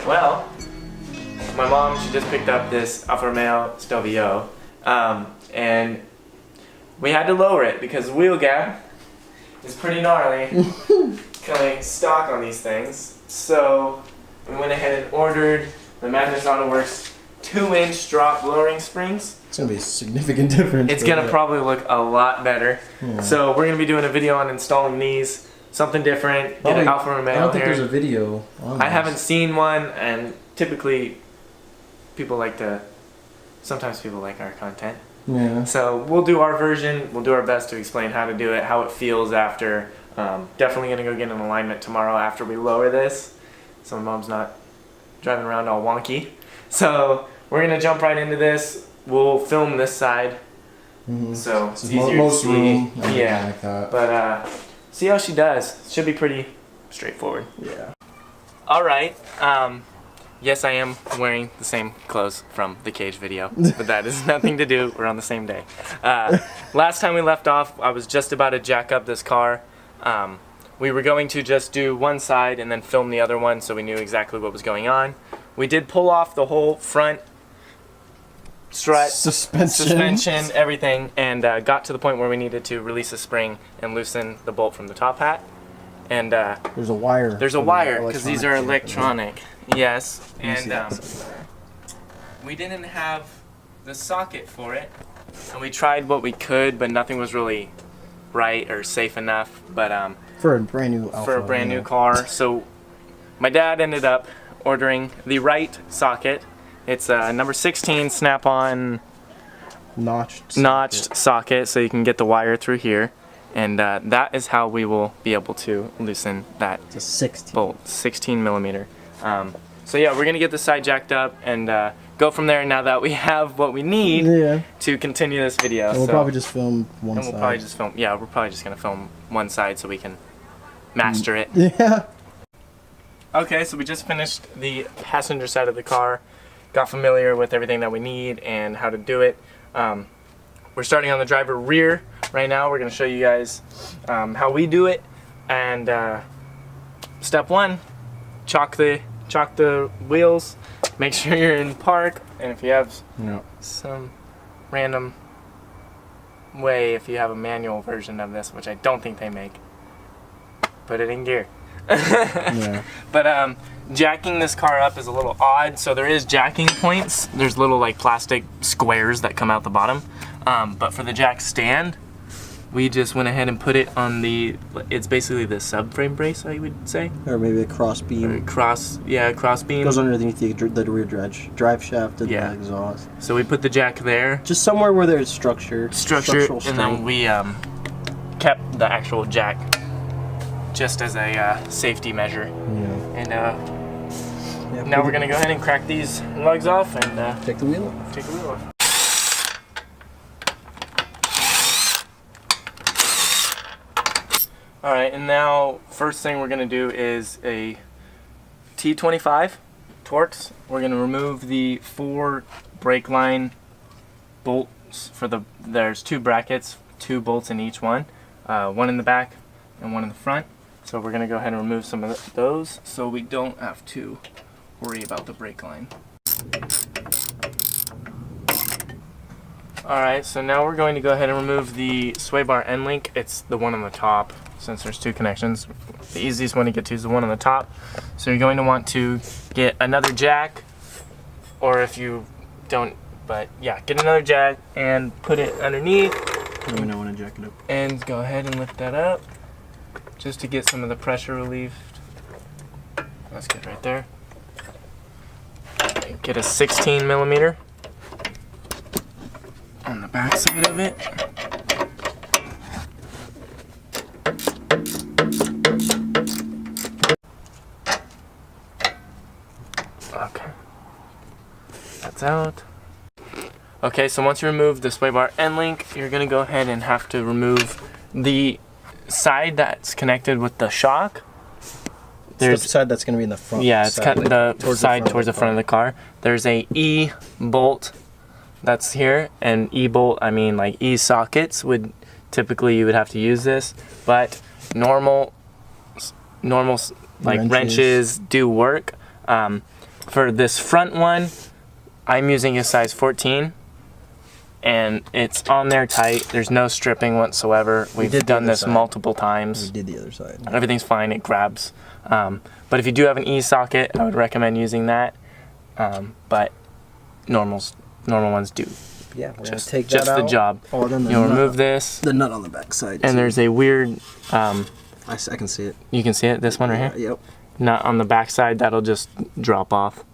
Well, my mom, she just picked up this Alfa Romeo Stelvio, and we had to lower it because the wheel gap is pretty gnarly, coming stock on these things. So we went ahead and ordered the Madness Auto Works 2-inch drop lowering springs. It's going to be a significant difference. It's going to probably look a lot better. Yeah. So we're going to be doing a video on installing these. Something different. Get an Alfa Romeo. I don't think here. There's a video on I haven't seen one, and typically people like to, sometimes people like our content. Yeah. So we'll do our version. We'll do our best to explain how to do it, how it feels after. Definitely going to go get an alignment tomorrow after we lower this, so my mom's not driving around all wonky. So we're going to jump right into this. We'll film this side, so it's easier to see. Yeah, like that. But see how she does. Should be pretty straightforward. Yeah. All right. Yes, I am wearing the same clothes from the cage video, but that has nothing to do. We're on the same day. Last time we left off, I was just about to jack up this car. We were going to just do one side and then film the other one, so we knew exactly what was going on. We did pull off the whole front strut, suspension, everything, and got to the point where we needed to release a spring and loosen the bolt from the top hat. And there's a wire. There's a wire because these are electronic. Yes, and we didn't have the socket for it, and we tried what we could, but nothing was really right or safe enough. But for a brand new Alfa, for a brand new car, so my dad ended up ordering the right socket. It's a number 16 snap-on notched socket, so you can get the wire through here, and that is how we will be able to loosen that bolt, 16 millimeter. So yeah, we're gonna get the side jacked up and go from there. Now that we have what we need to continue this video, and we'll probably just film one side. We're probably just gonna film one side so we can master it. Yeah. Okay, so we just finished the passenger side of the car. Got familiar with everything that we need and how to do it. We're starting on the driver rear right now. We're going to show you guys how we do it. And step one, chalk the wheels. Make sure you're in park. And if you have some random way, if you have a manual version of this, which I don't think they make, put it in gear. But jacking this car up is a little odd, so there is jacking points. There's little like plastic squares that come out the bottom, but for the jack stand, we just went ahead and put it on the, it's basically the subframe brace, I would say, or maybe a cross beam. Cross beam goes underneath the rear drive shaft and the exhaust. So we put the jack there, just somewhere where there's structural and then we kept the actual jack just as a safety measure. And now we're gonna go ahead and crack these lugs off and take the wheel off. Take the wheel off. All right, and now first thing we're gonna do is a T25 Torx. We're gonna remove the 4 brake line bolts for there's 2 brackets, 2 bolts in each one, one in the back and one in the front. So we're going to go ahead and remove some of those so we don't have to worry about the brake line. Alright, so now we're going to go ahead and remove the sway bar end link. It's the one on the top, since there's 2 connections. The easiest one to get to is the one on the top. So you're going to want to get another jack, or if you don't, but yeah, get another jack and put it underneath. Let me know when I jack it up. And go ahead and lift that up, just to get some of the pressure relieved. That's good right there. Get a 16 millimeter on the back side of it. Okay. That's out. Okay, so once you remove the sway bar end link, you're gonna go ahead and have to remove the side that's connected with the shock. There's the side that's going to be in the front. Yeah, it's kind of the side towards the front of the car. There's a E bolt that's here, and E bolt, I mean like E sockets would typically you would have to use this, but normal like wrenches do work. For this front one, I'm using a size 14. And it's on there tight. There's no stripping whatsoever. We've done this multiple times. We did the other side. Everything's fine. It grabs. But if you do have an E-socket, I would recommend using that. But normal ones do. Yeah, we're gonna take that just out. the job. Oh, then You'll remove this. The nut on the back side. And there's a weird. I can see it. You can see it. This one right here. Yep. Nut on the back side. That'll just drop off.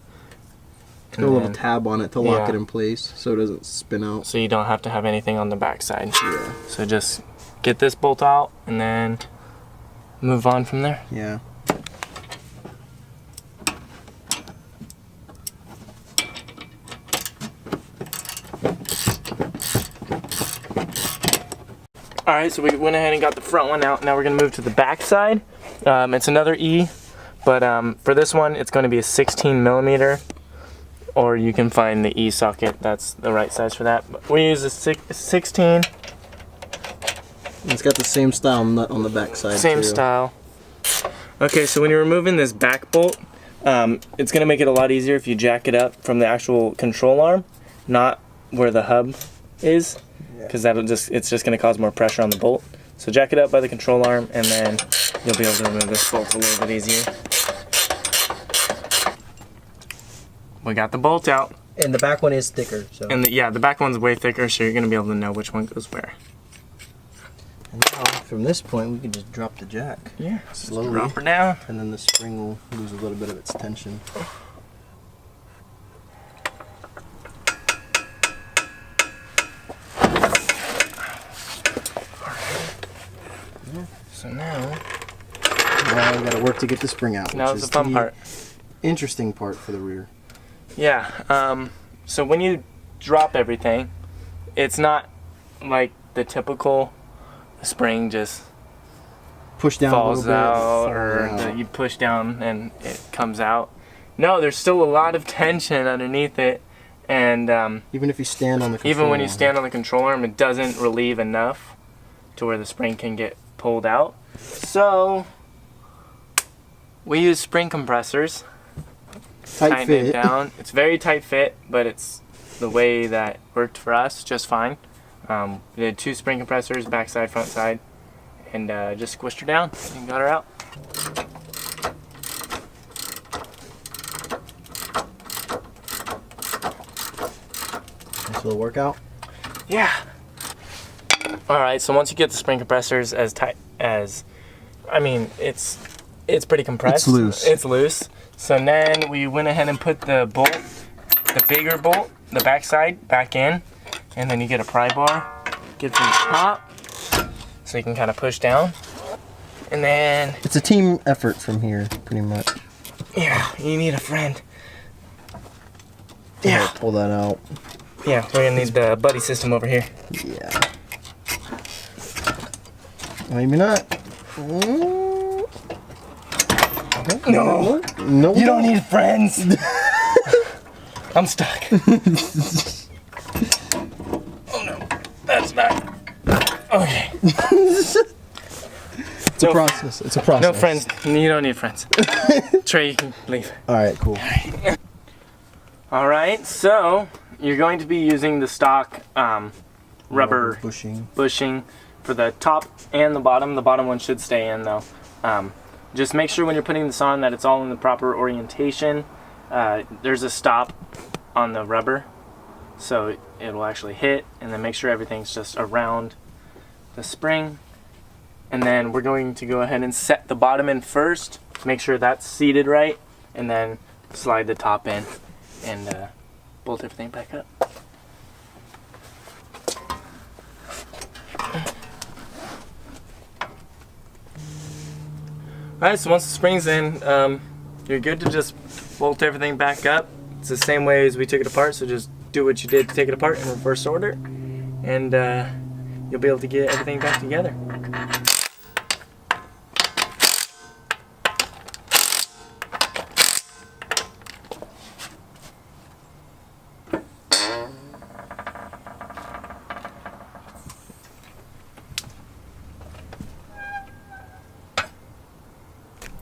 It's got a little tab on it to lock it in place so it doesn't spin out. So you don't have to have anything on the back side. Yeah. So just get this bolt out and then move on from there. Yeah. Alright, so we went ahead and got the front one out. Now we're going to move to the back side. It's another E, but for this one it's going to be a 16 millimeter. Or you can find the E socket, that's the right size for that. But we use a 16. It's got the same style nut on the back side. Same style. Okay, so when you're removing this back bolt, it's going to make it a lot easier if you jack it up from the actual control arm, not where the hub is, because it's just going to cause more pressure on the bolt. So jack it up by the control arm, and then you'll be able to remove this bolt a little bit easier. We got the bolt out. And the back one is thicker. So. And the back one's way thicker, so you're going to be able to know which one goes where. And now, from this point, we can just drop the jack. Yeah, slowly. Drop her down. And then the spring will lose a little bit of its tension. So now we got to work to get the spring out. Now it's the fun part. Interesting part for the rear. Yeah, so when you drop everything, it's not like the typical spring just push down falls a little out, bit, or you push down and it comes out. No, there's still a lot of tension underneath it, and even if you stand on the control even when you stand on the control arm, it doesn't relieve enough to where the spring can get pulled out. So we use spring compressors. Tight fit. It down. It's very tight fit, but it's the way that worked for us just fine. We did 2 spring compressors, backside, front side, and just squished her down and got her out. Nice little workout. Yeah. All right. So once you get the spring compressors as tight as, I mean, it's pretty compressed. It's loose. It's loose. So then we went ahead and put the bolt, the bigger bolt, the backside back in, and then you get a pry bar, get from the top, so you can kind of push down, and then it's a team effort from here, pretty much. Yeah, you need a friend. Yeah, pull that out. Yeah, we're gonna need the buddy system over here. Yeah. Maybe not. No. No. You don't need friends. I'm stuck. Oh no, that's not. Okay. It's a process. It's a process. No friends. You don't need friends. Trey, you can leave. All right, cool. All right, so you're going to be using the stock rubber bushing for the top and the bottom. The bottom one should stay in though. Just make sure when you're putting this on that it's all in the proper orientation. There's a stop on the rubber, so it will actually hit, and then make sure everything's just around the spring. And then we're going to go ahead and set the bottom in first, make sure that's seated right, and then slide the top in and bolt everything back up. Alright, so once the spring's in, you're good to just bolt everything back up. It's the same way as we took it apart, so just do what you did to take it apart in reverse order, and you'll be able to get everything back together.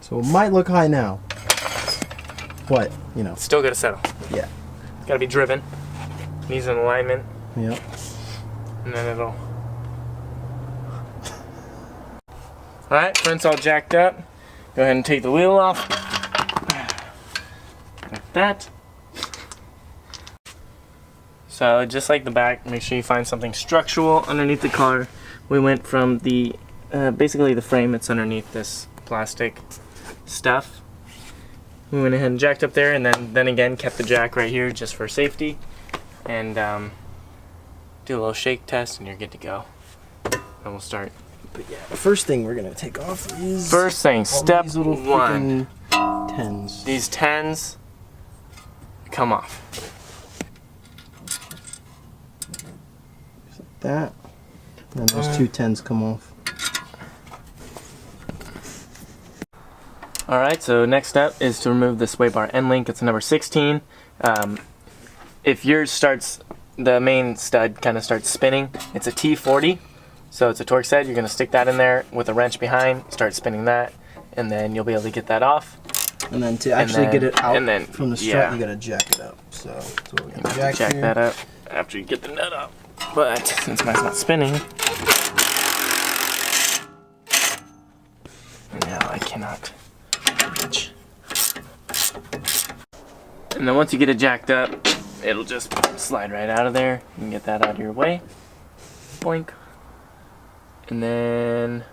So it might look high now. But, you know. Still gotta settle. Yeah. It's gotta be driven. Needs an alignment. Yep. And then it'll... Alright, front's all jacked up. Go ahead and take the wheel off. Like that. So just like the back, make sure you find something structural underneath the car. We went from the, basically the frame that's underneath this plastic stuff. We went ahead and jacked up there, and then again kept the jack right here just for safety. And do a little shake test and you're good to go. And we'll start. But yeah, the first thing we're gonna take off is First thing, step these little one. freaking tens. These tens come off. Just like that. And then those two tens come off. Alright, so next step is to remove the sway bar end link. It's number 16. If yours starts, the main stud kind of starts spinning, it's a T40. So it's a torque set. You're going to stick that in there with a wrench behind, start spinning that, and then you'll be able to get that off. And then to actually get it out and then, from the strut, yeah, you got to jack it up. So that's what we're going to jack that up after you get the nut up. But since mine's not spinning, now I cannot reach. And then once you get it jacked up, it'll just slide right out of there. You can get that out of your way. Boink. And then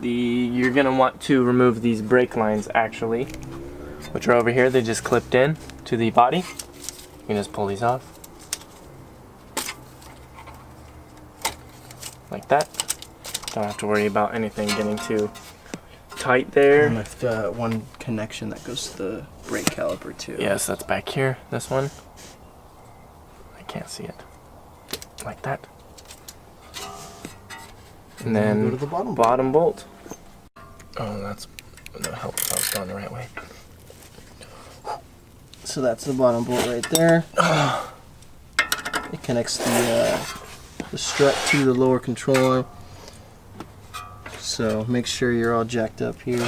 you're gonna want to remove these brake lines actually, which are over here. They just clipped in to the body. You can just pull these off. Like that. Don't have to worry about anything getting too tight there. And with the one connection that goes to the brake caliper too. Yes, that's back here, this one. I can't see it. Like that. And then go to the bottom bolt. Oh, that'll help if I was going the right way. So that's the bottom bolt right there. It connects the strut to the lower control arm. So make sure you're all jacked up here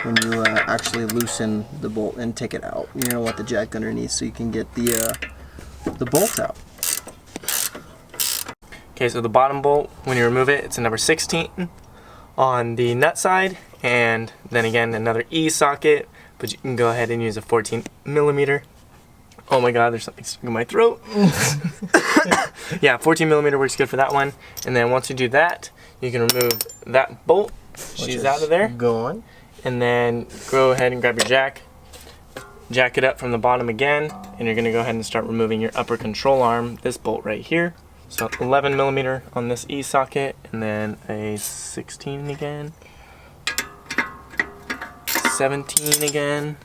when you actually loosen the bolt and take it out. You're gonna want the jack underneath so you can get the bolt out. Okay, so the bottom bolt, when you remove it, it's a number 16 on the nut side, and then again another E socket, but you can go ahead and use a 14mm. Oh my god, there's something stuck in my throat. Yeah, 14mm works good for that one. And then once you do that, you can remove that bolt. She's out of there. Go on. And then go ahead and grab your jack. Jack it up from the bottom again, and you're gonna go ahead and start removing your upper control arm, this bolt right here. So 11mm on this E socket, and then a 16 again, 17 again,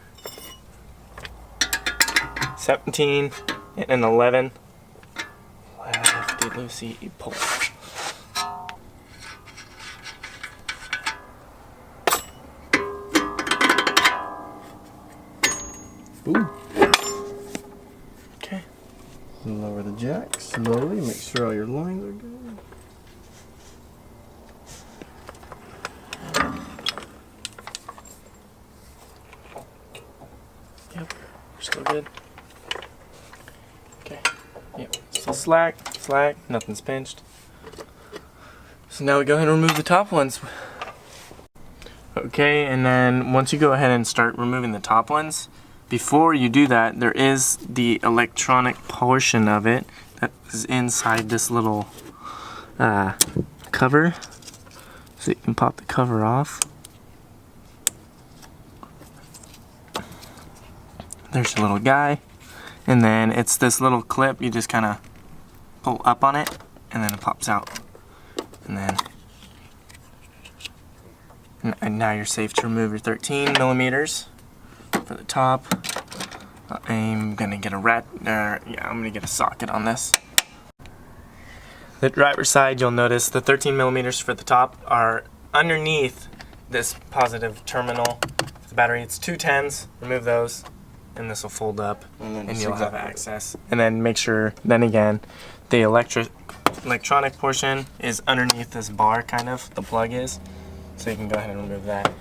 17, and an 11. Lefty loosey pull. Ooh. Okay. Lower the jack slowly, make sure all your lines are good. Yep, we're still good. Okay, yep, still slack, nothing's pinched. So now we go ahead and remove the top ones. Okay, and then once you go ahead and start removing the top ones, before you do that, there is the electronic portion of it that is inside this little cover. So you can pop the cover off. There's your little guy. And then it's this little clip, you just kind of pull up on it, and then it pops out. And then and now you're safe to remove your 13mm for the top. I'm gonna get I'm gonna get a socket on this. The driver's side, you'll notice the 13mm for the top are underneath this positive terminal for the battery. It's two 10s, remove those, and this will fold up, and you'll have access. And then make sure, then again, the electronic portion is underneath this bar, kind of, the plug is, so you can go ahead and remove that.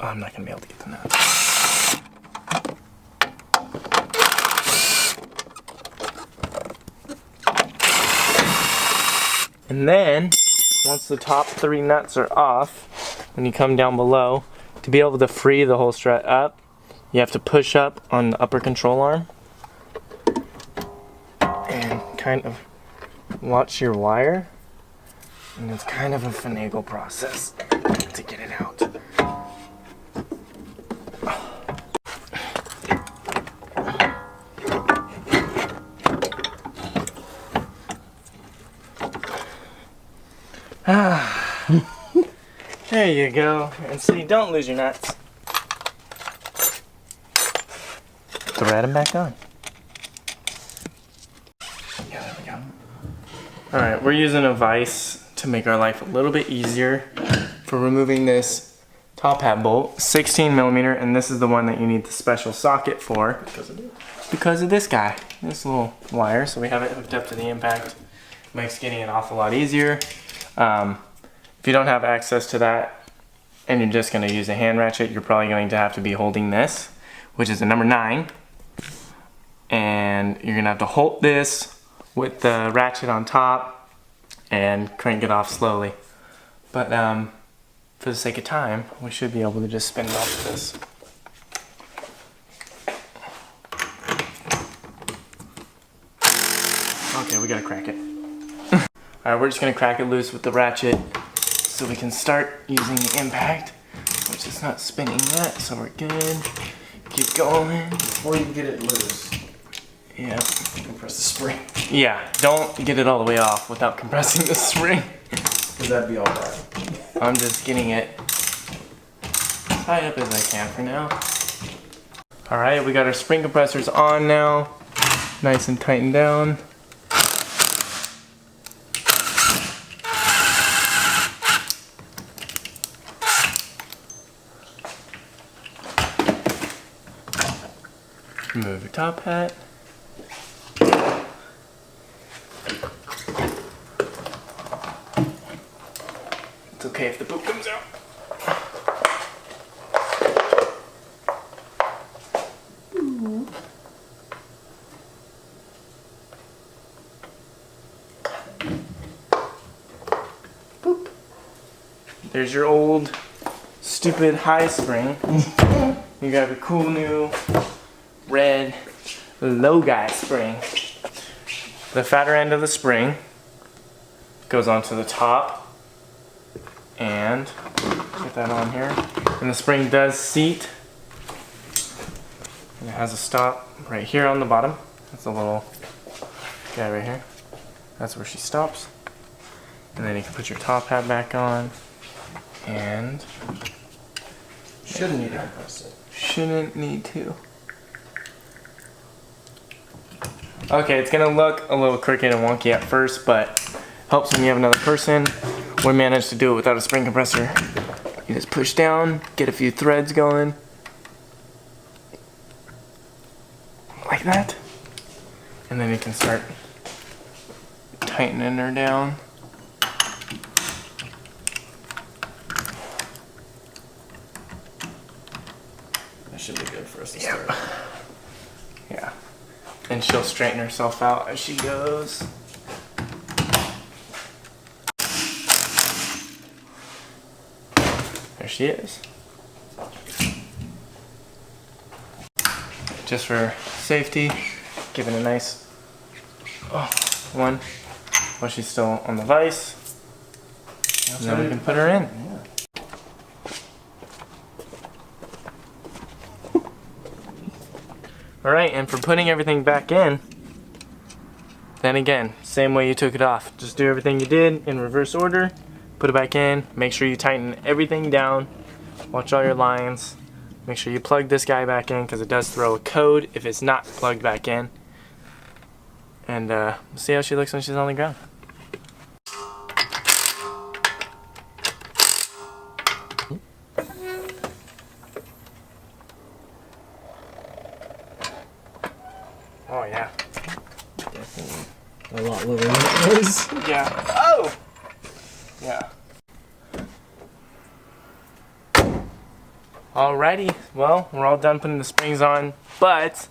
Oh, I'm not gonna be able to get the nut. And then, once the top 3 nuts are off, when you come down below, to be able to free the whole strut up, you have to push up on the upper control arm and kind of watch your wire. And it's kind of a finagle process to get it out. There you go. And see, don't lose your nuts. Thread them back on. Yeah, there we go. Alright, we're using a vise to make our life a little bit easier for removing this top hat bolt. 16 millimeter, and this is the one that you need the special socket for. Because of this guy. This little wire. So we have it hooked up to the impact. Makes getting it off a lot easier. If you don't have access to that and you're just going to use a hand ratchet, you're probably going to have to be holding this, which is a number 9. And you're going to have to hold this with the ratchet on top and crank it off slowly. But for the sake of time, we should be able to just spin it off this. Okay, we gotta crack it. Alright, we're just gonna crack it loose with the ratchet so we can start using the impact, which is not spinning yet, so we're good. Keep going. Before you get it loose, Yeah. compress the spring. Yeah, don't get it all the way off without compressing the spring. Because that'd be all right. I'm just getting it as high up as I can for now. Alright, we got our spring compressors on now. Nice and tightened down. Remove your top hat. It's okay if the poop comes out. Boop. There's your old stupid high spring. You got a cool new red low guy spring. The fatter end of the spring goes onto the top, and get that on here. And the spring does seat, and it has a stop right here on the bottom. That's a little guy right here. That's where she stops. And then you can put your top hat back on, and Shouldn't need to compress it. shouldn't need to. Okay, it's gonna look a little crooked and wonky at first, but helps when you have another person. We managed to do it without a spring compressor. You just push down, get a few threads going. Like that. And then you can start tightening her down. That should be good for us to Yep. start. Yeah. And she'll straighten herself out as she goes. There she is. Just for safety, give it a nice one while she's still on the vise. And then we can put her in. Alright, and for putting everything back in, then again, same way you took it off. Just do everything you did in reverse order, put it back in, make sure you tighten everything down, watch all your lines, make sure you plug this guy back in because it does throw a code if it's not plugged back in. And see how she looks when she's on the ground. Oh yeah. Definitely a lot lower than it was. Yeah. Oh! Yeah. Alrighty, well, we're all done putting the springs on, but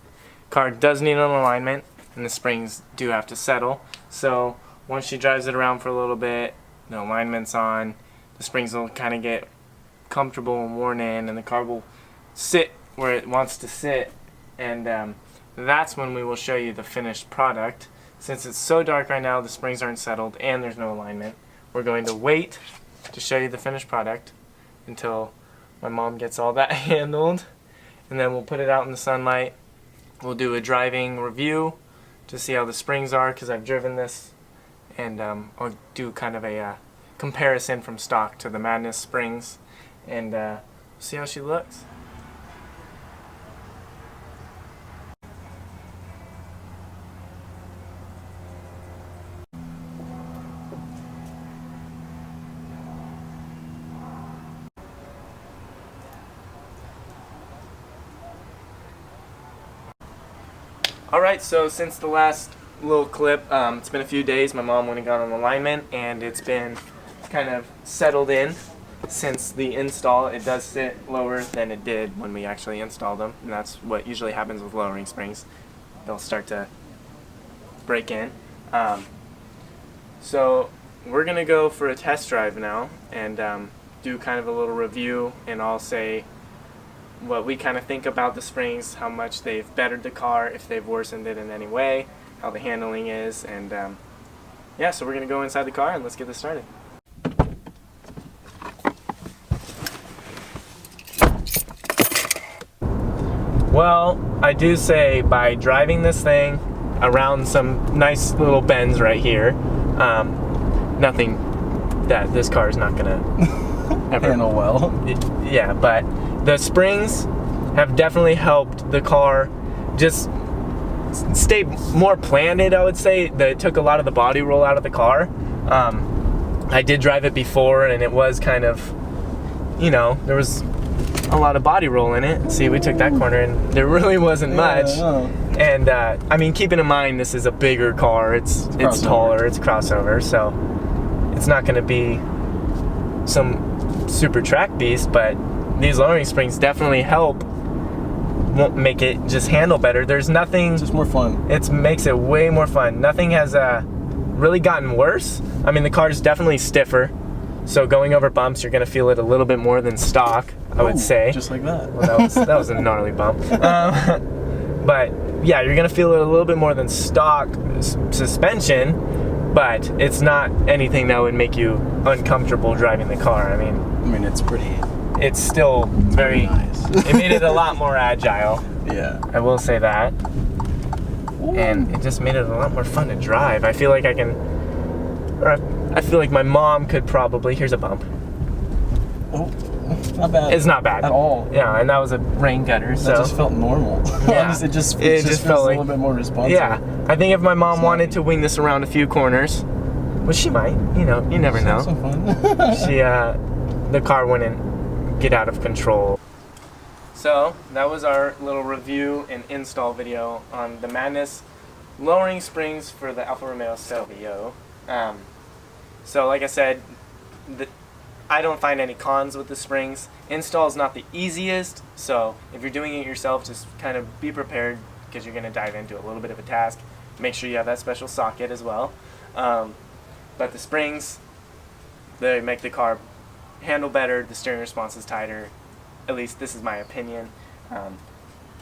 car does need an alignment, and the springs do have to settle. So once she drives it around for a little bit, the alignment's on, the springs will kind of get comfortable and worn in, and the car will sit where it wants to sit, and that's when we will show you the finished product. Since it's so dark right now, the springs aren't settled, and there's no alignment, we're going to wait to show you the finished product until my mom gets all that handled, and then we'll put it out in the sunlight. We'll do a driving review to see how the springs are, because I've driven this, and I'll do kind of a comparison from stock to the Madness springs, and see how she looks. Alright, so since the last little clip, it's been a few days. My mom went and got an alignment, and it's been kind of settled in since the install. It does sit lower than it did when we actually installed them, and that's what usually happens with lowering springs. They'll start to break in. So we're going to go for a test drive now and do kind of a little review, and I'll say what we kind of think about the springs, how much they've bettered the car, if they've worsened it in any way, how the handling is, and yeah, so we're going to go inside the car and let's get this started. Well, I do say by driving this thing around some nice little bends right here, nothing that this car is not going to ever handle well. Yeah, but the springs have definitely helped the car just stay more planted, I would say. It took a lot of the body roll out of the car. I did drive it before, and it was kind of, you know, there was a lot of body roll in it. See, we took that corner, and there really wasn't much. And I mean, keeping in mind this is a bigger car. It's taller. It's a crossover, so it's not going to be some super track beast, but these lowering springs definitely help make it just handle better. There's nothing. It's just more fun. It makes it way more fun. Nothing has really gotten worse. I mean, the car's definitely stiffer, so going over bumps, you're gonna feel it a little bit more than stock, I would say. Just like that. Well, that was a gnarly bump. But yeah, you're gonna feel it a little bit more than stock suspension, but it's not anything that would make you uncomfortable driving the car. I mean, it's pretty. It's still very nice. It made it a lot more agile. Yeah. I will say that. Ooh. And it just made it a lot more fun to drive. I feel like I feel like my mom could probably. Here's a bump. Oh, not bad. It's not bad at all. Yeah, and that was a rain gutter. So that just felt normal. Yeah. it just felt like a little bit more responsive. Yeah. I think if my mom wanted to wing this around a few corners, which she might, you know, you never know. Some fun. The car wouldn't get out of control. So that was our little review and install video on the Madness lowering springs for the Alfa Romeo Stelvio. So like I said, I don't find any cons with the springs. Install is not the easiest, so if you're doing it yourself, just kind of be prepared, because you're going to dive into a little bit of a task. Make sure you have that special socket as well. But the springs, they make the car handle better, the steering response is tighter. At least this is my opinion.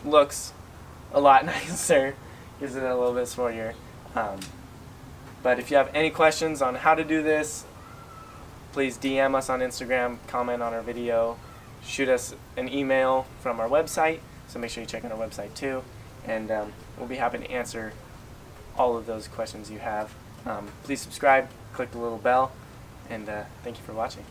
Looks a lot nicer, gives it a little bit sportier. But if you have any questions on how to do this, please DM us on Instagram, comment on our video, shoot us an email from our website, so make sure you check out our website too, and we'll be happy to answer all of those questions you have. Please subscribe, click the little bell, and thank you for watching.